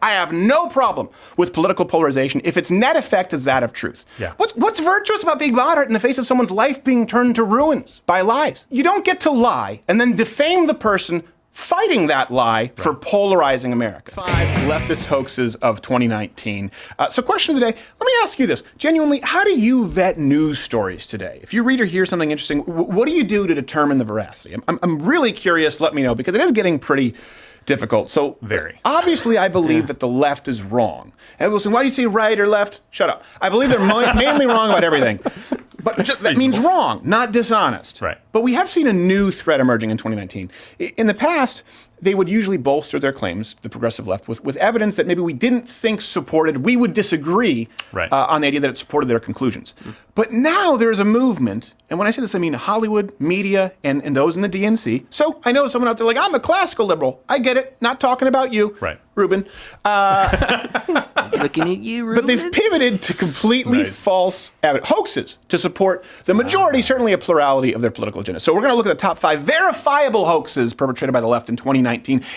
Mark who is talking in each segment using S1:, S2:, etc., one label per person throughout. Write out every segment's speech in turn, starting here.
S1: I have no problem with political polarization if its net effect is that of truth.
S2: Yeah.
S1: What's virtuous about being moderate in the face of someone's life being turned to ruins by lies? You don't get to lie and then defame the person fighting that lie for polarizing America. 5 leftist hoaxes of 2019. So question of the day, let me ask you this. Genuinely, how do you vet news stories today? If you read or hear something interesting, what do you do to determine the veracity? I'm really curious, let me know, because it is getting pretty difficult. So obviously I believe that the left is wrong. And everyone's saying, why do you say right or left? Shut up. I believe they're mainly wrong about everything. But that means wrong, not dishonest.
S2: Right.
S1: But we have seen a new threat emerging in 2019. In the past, they would usually bolster their claims, the progressive left, with evidence that maybe we didn't think supported. We would disagree on the idea that it supported their conclusions. But now there's a movement, and when I say this, I mean Hollywood, media, and those in the DNC. So I know someone out there like, I'm a classical liberal. I get it. Not talking about you, Ruben.
S3: Looking at you, Ruben.
S1: But they've pivoted to completely false hoaxes to support the majority, certainly a plurality of their political agenda. So we're going to look at the top 5 verifiable hoaxes perpetrated by the left in 2019.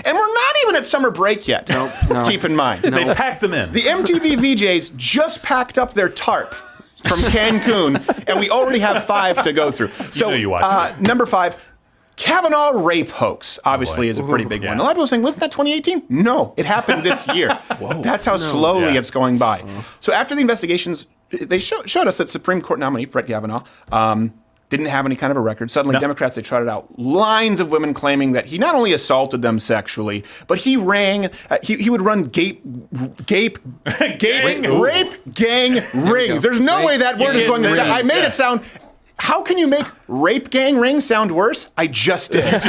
S1: And we're not even at summer break yet.
S3: No,
S1: Keep in mind.
S2: They packed them in.
S1: The MTV VJs just packed up their tarp from Cancun, and we already have 5 to go through. So
S2: you watched
S1: number 5, Kavanaugh rape hoax, obviously, is a pretty big one. A lot of people are saying, wasn't that 2018? No, it happened this year. That's how slowly it's going by. So after the investigations, they showed us that Supreme Court nominee Brett Kavanaugh didn't have any kind of a record. Suddenly, Democrats, they trotted out lines of women claiming that he not only assaulted them sexually, but he he would run rape gang rings. There's no way that word is going to sound. I made it sound. How can you make rape gang rings sound worse? I just did.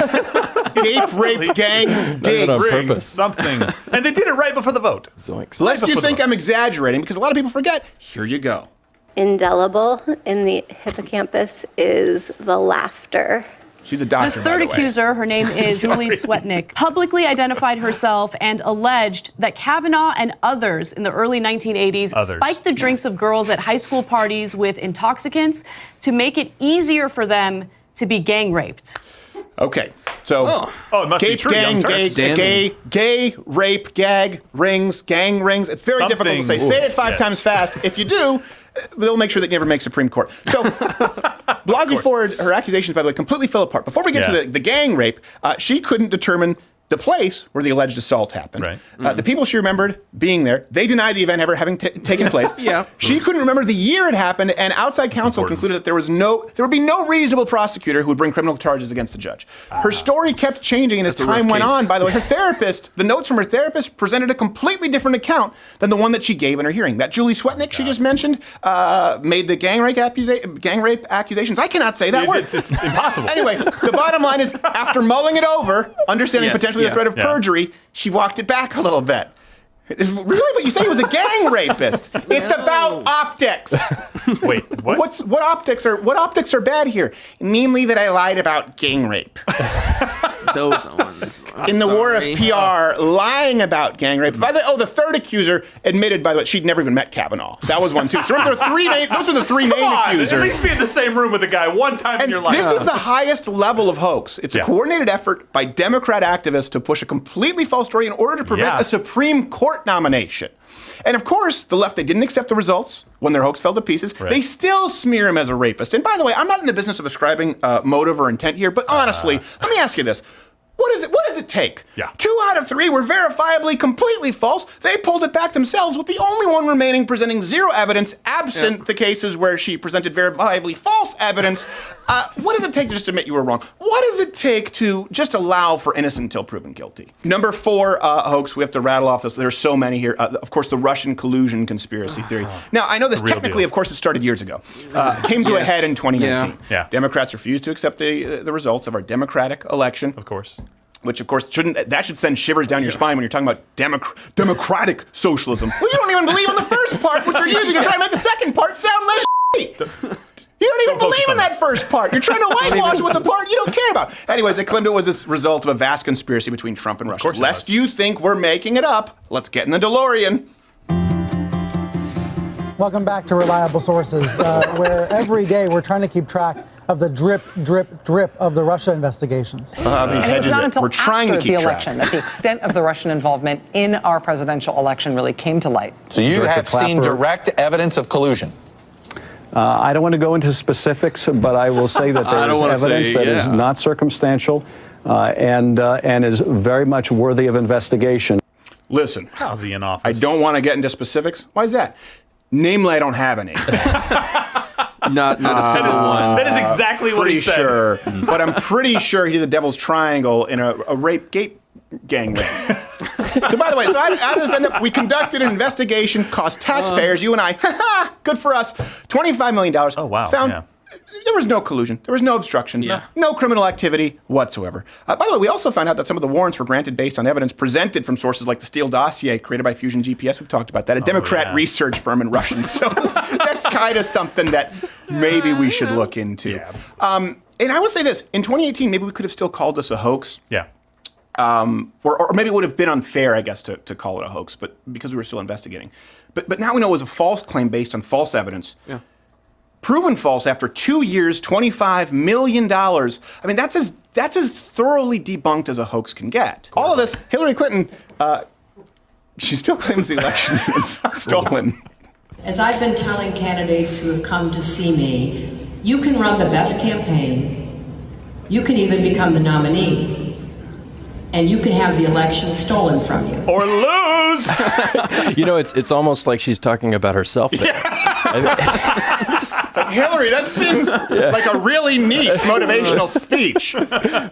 S1: Rape gang
S2: rings. Something. And they did it right before the vote.
S1: Zoinks. Lest you think I'm exaggerating, because a lot of people forget, here you go.
S4: Indelible in the hippocampus is the laughter.
S1: She's a doctor.
S5: This third accuser, her name is Julie Swetnick, publicly identified herself and alleged that Kavanaugh and others in the early 1980s spiked the drinks of girls at high school parties with intoxicants to make it easier for them to be gang raped.
S1: Okay, so
S2: it must be true.
S1: Gay rape gang rings. It's very difficult to say. Say it 5 times fast. If you do, they'll make sure that you never make Supreme Court. So Blasey Ford, her accusations, by the way, completely fell apart. Before we get to the gang rape, she couldn't determine the place where the alleged assault happened. The people she remembered being there, they denied the event ever having taken place. She couldn't remember the year it happened, and outside counsel concluded that there would be no reasonable prosecutor who would bring criminal charges against the judge. Her story kept changing, and as time went on, by the way, her therapist, the notes from her therapist presented a completely different account than the one that she gave in her hearing. That Julie Swetnick she just mentioned made the gang rape accusations. I cannot say that word.
S2: It's impossible.
S1: Anyway, the bottom line is, after mulling it over, understanding potentially the threat of perjury, she walked it back a little bit. Really? But you say he was a gang rapist. It's about optics.
S2: Wait, what?
S1: What optics are bad here? Namely that I lied about gang rape.
S3: Those ones.
S1: In the war of PR, lying about gang rape. By the way, the third accuser admitted, by the way, she'd never even met Kavanaugh. That was one too. So remember, those are the 3 main accusers.
S2: At least be in the same room with the guy one time in your life.
S1: This is the highest level of hoax. It's a coordinated effort by Democrat activists to push a completely false story in order to prevent a Supreme Court nomination. And of course, the left, they didn't accept the results when their hoax fell to pieces. They still smear him as a rapist. And by the way, I'm not in the business of ascribing motive or intent here, but honestly, let me ask you this. What does it take? 2 out of 3 were verifiably completely false. They pulled it back themselves, with the only one remaining presenting 0 evidence, absent the cases where she presented verifiably false evidence. What does it take to just admit you were wrong? What does it take to just allow for innocent until proven guilty? Number 4 hoax, we have to rattle off this. There's so many here. Of course, the Russian collusion conspiracy theory. Now, I know this technically, of course, it started years ago. Came to a head in 2019. Democrats refused to accept the results of our democratic election.
S2: Of course.
S1: Which, of course, should send shivers down your spine when you're talking about democratic socialism. Well, you don't even believe in the first part, which you're using to try to make the second part sound less shitty. You don't even believe in that first part. You're trying to whitewash it with the part you don't care about. Anyways, they claimed it was this result of a vast conspiracy between Trump and Russia. Lest you think we're making it up, let's get in the DeLorean.
S6: Welcome back to Reliable Sources, where every day we're trying to keep track of the drip, drip, drip of the Russia investigations.
S7: And it was not until after the election that the extent of the Russian involvement in our presidential election really came to light.
S8: So you have seen direct evidence of collusion?
S9: I don't want to go into specifics, but I will say that there is evidence that is not circumstantial and is very much worthy of investigation.
S1: Listen,
S2: how's he in office?
S1: I don't want to get into specifics. Why is that? Namely, I don't have any.
S3: Not a single one.
S2: That is exactly what he said.
S1: Sure, but I'm pretty sure he did the Devil's Triangle in a rape gang ring. So by the way, how does this end up? We conducted an investigation, cost taxpayers, you and I, good for us, $25 million.
S2: Oh, wow.
S1: Found there was no collusion. There was no obstruction. No criminal activity whatsoever. By the way, we also found out that some of the warrants were granted based on evidence presented from sources like the Steele dossier created by Fusion GPS. We've talked about that. A Democrat research firm in Russian. So that's kind of something that maybe we should look into. And I would say this. In 2018, maybe we could have still called this a hoax.
S2: Yeah.
S1: Or maybe it would have been unfair, I guess, to call it a hoax, but because we were still investigating. But now we know it was a false claim based on false evidence.
S3: Yeah.
S1: Proven false after 2 years, $25 million. I mean, that's as thoroughly debunked as a hoax can get. All of this, Hillary Clinton, she still claims the election is stolen.
S10: As I've been telling candidates who have come to see me, you can run the best campaign, you can even become the nominee, and you can have the election stolen from you.
S2: Or lose!
S11: You know, it's almost like she's talking about herself there.
S1: It's like, Hillary, that seems like a really niche motivational speech.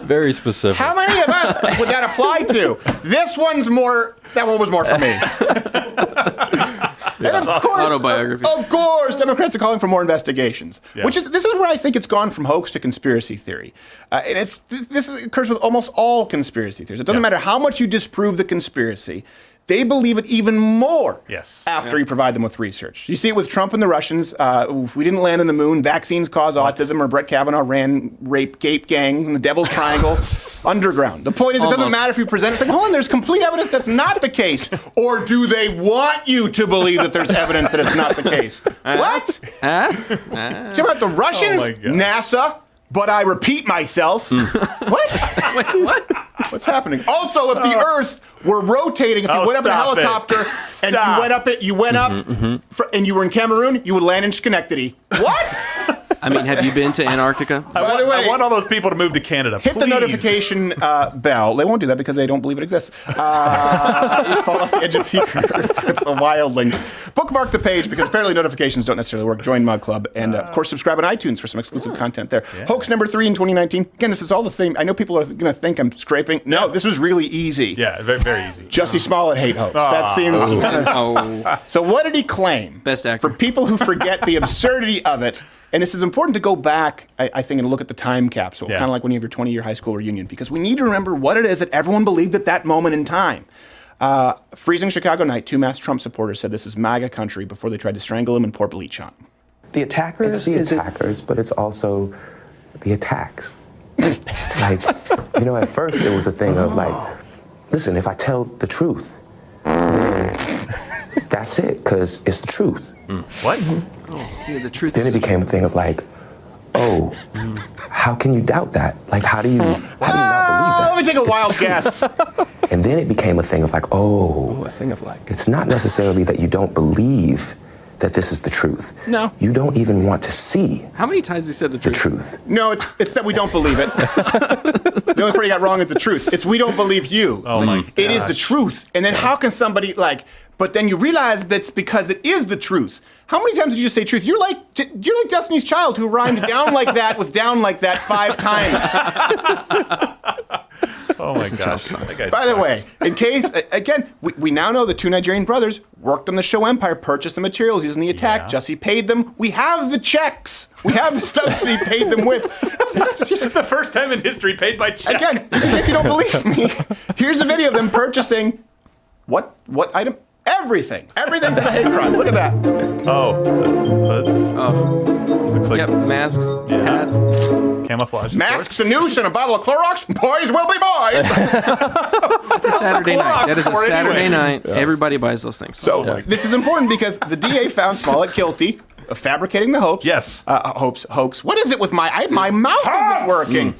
S11: Very specific.
S1: How many of us would that apply to? That one was more for me. And of course, Democrats are calling for more investigations. This is where I think it's gone from hoax to conspiracy theory. And this occurs with almost all conspiracy theories. It doesn't matter how much you disprove the conspiracy. They believe it even more after you provide them with research. You see it with Trump and the Russians. If we didn't land on the moon, vaccines cause autism, or Brett Kavanaugh ran rape gangs in the Devil's Triangle underground. The point is, it doesn't matter if you present it. It's like, hold on, there's complete evidence that's not the case. Or do they want you to believe that there's evidence that it's not the case? What? About the Russians, NASA, but I repeat myself. What?
S3: Wait, what?
S1: What's happening? Also, if the Earth were rotating, if you went up in a helicopter and you went up and you were in Cameroon, you would land in Schenectady. What?
S3: I mean, have you been to Antarctica?
S1: By the way,
S2: I want all those people to move to Canada.
S1: Hit the notification bell. They won't do that because they don't believe it exists. Fall off the edge of the earth with a wild link. Bookmark the page because apparently notifications don't necessarily work. Join Mug Club. And, of course, subscribe on iTunes for some exclusive content there. Hoax number 3 in 2019. Again, this is all the same. I know people are going to think I'm scraping. No, this was really easy.
S2: Yeah, very, very easy.
S1: Jussie Smollett hate hoax. That seems... So what did he claim?
S3: Best actor.
S1: For people who forget the absurdity of it, and this is important to go back, I think, and look at the time capsule, kind of like when you have your 20-year high school reunion, because we need to remember what it is that everyone believed at that moment in time. Freezing Chicago night, 2 masked Trump supporters said this is MAGA country before they tried to strangle him and pour bleach on him.
S12: The attackers? It's the attackers, but it's also the attacks. It's like, at first it was a thing of like, listen, if I tell the truth, then that's it, because it's the truth.
S2: What?
S3: The truth.
S12: Then it became a thing of like, how can you doubt that? Like, how do you not believe that?
S1: Let me take a wild guess.
S12: And then it became a thing of like, a thing of like, it's not necessarily that you don't believe that this is the truth. No. You don't even want to see.
S3: How many times he said the truth?
S1: No, it's that we don't believe it. The only part you got wrong is the truth. It's we don't believe you.
S2: Oh my gosh.
S1: It is the truth. And then how can somebody but then you realize that's because it is the truth. How many times did you just say truth? You're like Destiny's Child who rhymed down like that with down like that 5 times.
S2: Oh my gosh.
S1: By the way, in case, again, we now know the 2 Nigerian brothers worked on the show Empire, purchased the materials using the attack. Jussie paid them. We have the checks. We have the stuff that he paid them with. It's not just
S2: the first time in history paid by check.
S1: Again, just in case you don't believe me, here's a video of them purchasing what item? Everything for the hate crime. Look at that.
S2: Looks like
S3: masks, hat,
S2: camouflage.
S1: Masks, a noose, and a bottle of Clorox. Boys will be boys.
S3: That's a Saturday night. That is a Saturday night. Everybody buys those things.
S1: So this is important because the DA found Smollett guilty fabricating the hoax.
S2: Yes.
S1: Hoax. What is it with my mouth isn't working?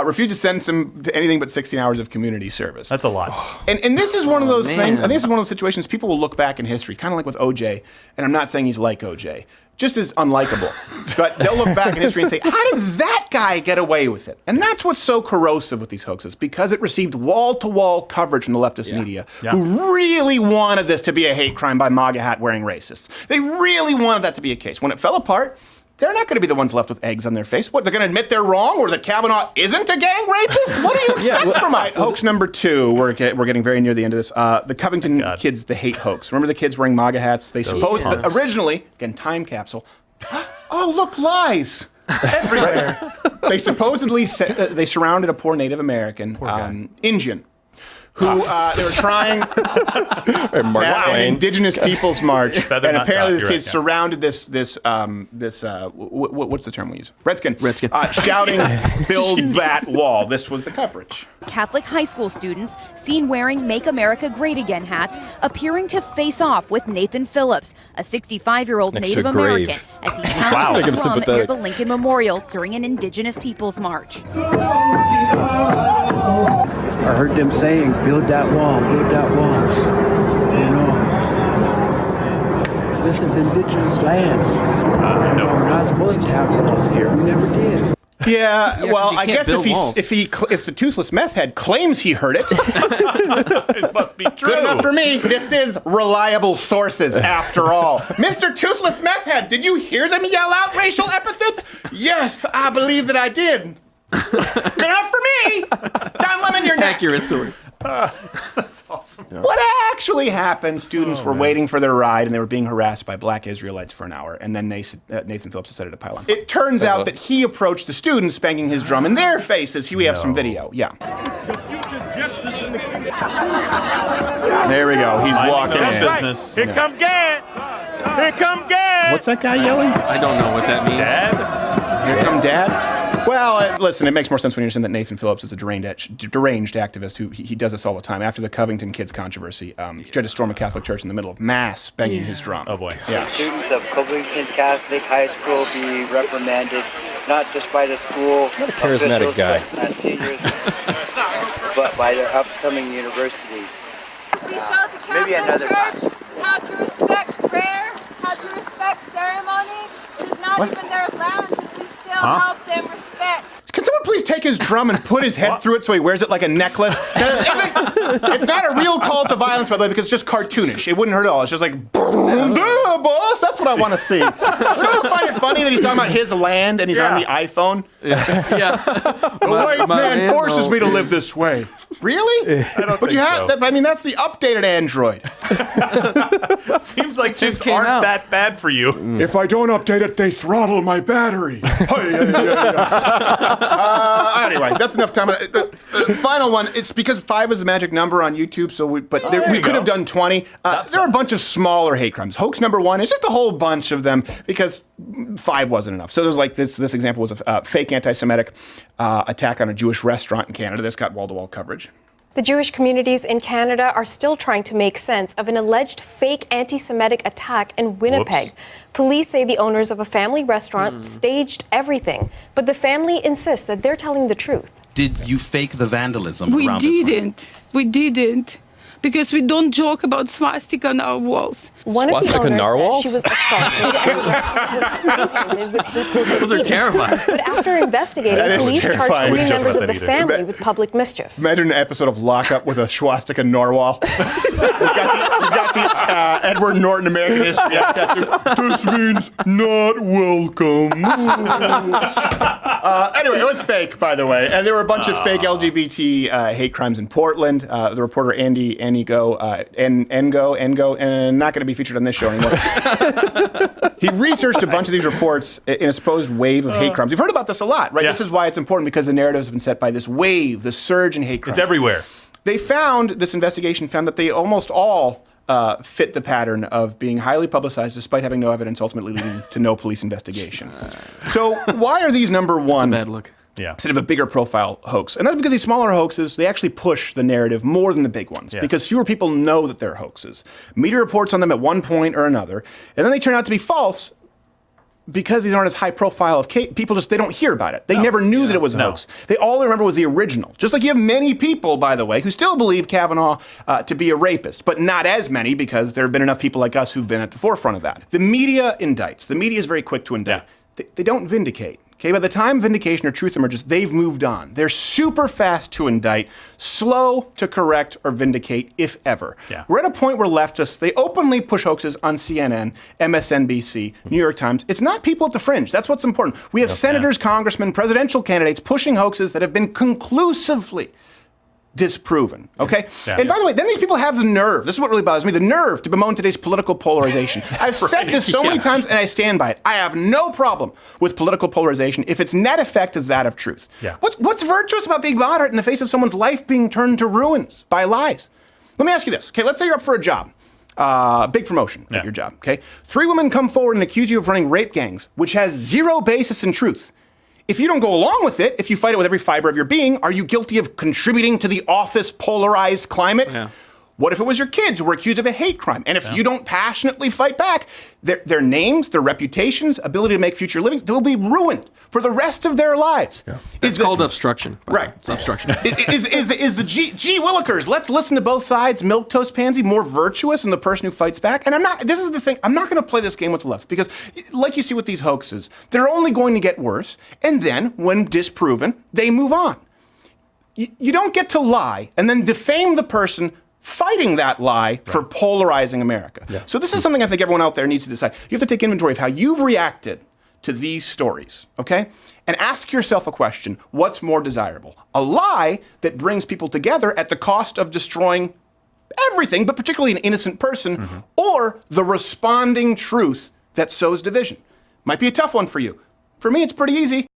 S1: Refused to send him to anything but 16 hours of community service.
S2: That's a lot.
S1: And this is one of those things, I think this is one of those situations people will look back in history, kind of like with OJ, and I'm not saying he's like OJ, just as unlikable. But they'll look back in history and say, how did that guy get away with it? And that's what's so corrosive with these hoaxes, because it received wall-to-wall coverage from the leftist media, who really wanted this to be a hate crime by MAGA hat-wearing racists. They really wanted that to be a case. When it fell apart, they're not going to be the ones left with eggs on their face. What, they're going to admit they're wrong, or that Kavanaugh isn't a gang rapist? What do you expect from us? Hoax number 2, we're getting very near the end of this. The Covington kids, the hate hoax. Remember the kids wearing MAGA hats? They supposed originally, again, time capsule. Oh, look, lies. Everywhere. They supposedly they surrounded a poor Native American, Indian, who they were trying to have an Indigenous Peoples March, and apparently the kids surrounded this what's the term we use? Redskin. Shouting, "Build that wall." This was the coverage.
S13: Catholic high school students seen wearing "Make America Great Again" hats, appearing to face off with Nathan Phillips, a 65-year-old Native American, as he pounded his drum near the Lincoln Memorial during an Indigenous Peoples March.
S14: I heard them saying, build that wall, build that wall. You know, this is indigenous lands. We're not supposed to have walls here. We never did.
S1: Yeah, well, I guess if the toothless meth head claims he heard it,
S2: it must be true.
S1: Good enough for me. This is reliable sources, after all. Mr. Toothless Meth Head, did you hear them yell out racial epithets? Yes, I believe that I did. Good enough for me. John Lemon, you're next.
S3: Accurate source.
S2: That's awesome.
S1: What actually happened? Students were waiting for their ride, and they were being harassed by black Israelites for an hour. And then Nathan Phillips decided to pile on. It turns out that he approached the students, banging his drum in their faces. Here we have some video. Yeah. There we go. He's walking in.
S2: Business.
S15: Here come Gad. Here come Gad.
S1: What's that guy yelling?
S3: I don't know what that means.
S2: Dad?
S1: Here come Dad? Well, listen, it makes more sense when you understand that Nathan Phillips is a deranged activist who he does this all the time. After the Covington kids controversy, he tried to storm a Catholic church in the middle of mass, banging his drum.
S2: Oh, boy.
S1: Yeah.
S16: Students of Covington Catholic High School be reprimanded, not just by the school
S11: Not a charismatic guy.
S16: and seniors, but by their upcoming universities.
S17: We show the Catholic Church how to respect prayer, how to respect ceremony. It is not even their lands, and we still help them respect.
S1: Can someone please take his drum and put his head through it so he wears it like a necklace? It's not a real call to violence, by the way, because it's just cartoonish. It wouldn't hurt at all. It's just like, duh, boss. That's what I want to see. You always find it funny that he's talking about his land and he's on the iPhone? The white man forces me to live this way. Really?
S2: I don't think so.
S1: I mean, that's the updated Android.
S2: Seems like things aren't that bad for you.
S1: If I don't update it, they throttle my battery. Anyway, that's enough time. The final one, it's because 5 is the magic number on YouTube, so we could have done 20. There are a bunch of smaller hate crimes. Hoax number 1 is just a whole bunch of them because 5 wasn't enough. So there's like this example was a fake anti-Semitic attack on a Jewish restaurant in Canada. This got wall-to-wall coverage.
S18: The Jewish communities in Canada are still trying to make sense of an alleged fake anti-Semitic attack in Winnipeg.
S2: Whoops.
S18: Police say the owners of a family restaurant staged everything, but the family insists that they're telling the truth.
S19: Did you fake the vandalism
S20: We
S19: around this one?
S20: didn't. We didn't. Because we don't joke about swastika on our walls.
S18: One of the
S11: Swastika
S18: owners
S11: narwhals?
S18: said she was assaulted and was painted with hateful graffiti.
S3: Those are terrifying.
S18: But after investigating, police charged 3 members of the family with public mischief.
S1: Imagine an episode of Lock Up with a swastika narwhal. he's got the Edward Norton American History tattoo. This means not welcome. Anyway, it was fake, by the way. And there were a bunch of fake LGBT hate crimes in Portland. The reporter Andy Engo, and not going to be featured on this show anymore. He researched a bunch of these reports in a supposed wave of hate crimes. We've heard about this a lot, right?
S2: Yeah.
S1: This is why it's important, because the narrative has been set by this wave, this surge in hate crimes.
S2: It's everywhere.
S1: This investigation found that they almost all fit the pattern of being highly publicized despite having no evidence ultimately leading to no police investigations. So why are these number 1?
S3: That's a bad look.
S2: Yeah.
S1: Instead of a bigger profile hoax? And that's because these smaller hoaxes, they actually push the narrative more than the big ones, because fewer people know that they're hoaxes. Media reports on them at one point or another, and then they turn out to be false because these aren't as high profile of people, they don't hear about it. They never knew that it was a hoax. They all remember was the original. Just like you have many people, by the way, who still believe Kavanaugh to be a rapist, but not as many because there have been enough people like us who've been at the forefront of that. The media indicts. The media is very quick to indict. They don't vindicate. Okay, by the time vindication or truth emerges, they've moved on. They're super fast to indict, slow to correct or vindicate, if ever. We're at a point where leftists, they openly push hoaxes on CNN, MSNBC, New York Times. It's not people at the fringe. That's what's important. We have senators, congressmen, presidential candidates pushing hoaxes that have been conclusively disproven, okay? And by the way, then these people have the nerve, this is what really bothers me, the nerve to bemoan today's political polarization. I've said this so many times and I stand by it. I have no problem with political polarization if its net effect is that of truth. What's virtuous about being moderate in the face of someone's life being turned to ruins by lies? Let me ask you this, okay? Let's say you're up for a job, big promotion at your job, okay? 3 women come forward and accuse you of running rape gangs, which has zero basis in truth. If you don't go along with it, if you fight it with every fiber of your being, are you guilty of contributing to the office polarized climate? What if it was your kids who were accused of a hate crime? And if you don't passionately fight back, their names, their reputations, ability to make future livings, they'll be ruined for the rest of their lives.
S3: It's called obstruction.
S1: Right.
S3: It's obstruction.
S1: Is the G. Willikers, let's listen to both sides, milquetoast pansy, more virtuous than the person who fights back? And this is the thing, I'm not going to play this game with the left because, like you see with these hoaxes, they're only going to get worse. And then, when disproven, they move on. You don't get to lie and then defame the person fighting that lie for polarizing America. So this is something I think everyone out there needs to decide. You have to take inventory of how you've reacted to these stories, okay? And ask yourself a question, what's more desirable? A lie that brings people together at the cost of destroying everything, but particularly an innocent person, or the responding truth that sows division? Might be a tough one for you. For me, it's pretty easy.